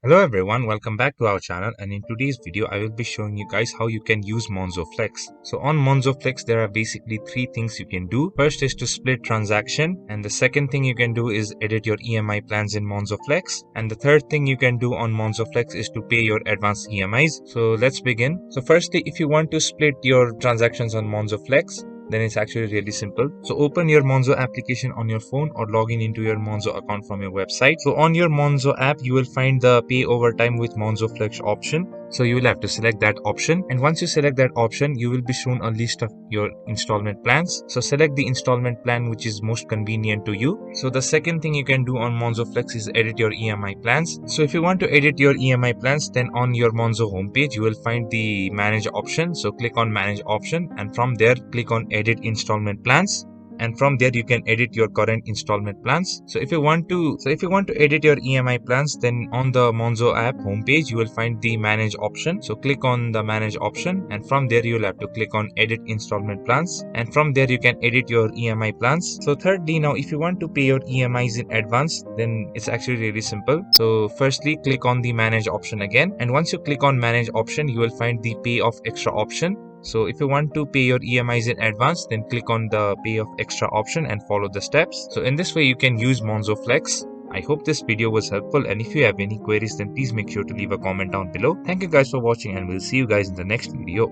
Hello everyone, welcome back to our channel, and in today's video I will be showing you guys how you can use Monzo Flex. So on Monzo Flex there are basically three things you can do. First is to split transaction, and the second thing you can do is edit your EMI plans in Monzo Flex, and the third thing you can do on Monzo Flex is to pay your advance EMIs. So let's begin. So firstly, if you want to split your transactions on Monzo Flex, then it's actually really simple. So open your Monzo application on your phone or log in into your Monzo account from your website. So on your Monzo app, you will find the pay over time with Monzo Flex option. So you will have to select that option, and once you select that option, you will be shown a list of your installment plans. So select the installment plan which is most convenient to you. So the second thing you can do on Monzo Flex is edit your EMI plans. So if you want to edit your EMI plans, then on your Monzo homepage you will find the manage option. So click on manage option, and from there click on edit installment plans, and from there you can edit your current installment plans. So if you want to edit your EMI plans, then on the Monzo app homepage you will find the manage option. So click on the manage option, and from there you will have to click on edit installment plans, and from there you can edit your EMI plans. So thirdly, now if you want to pay your EMIs in advance, then it's actually really simple. So firstly, click on the manage option again, and once you click on manage option, you will find the pay of extra option. So if you want to pay your EMIs in advance, then click on the pay of extra option and follow the steps. So in this way you can use Monzo Flex. I hope this video was helpful, and if you have any queries, then please make sure to leave a comment down below. Thank you guys for watching, and we'll see you guys in the next video.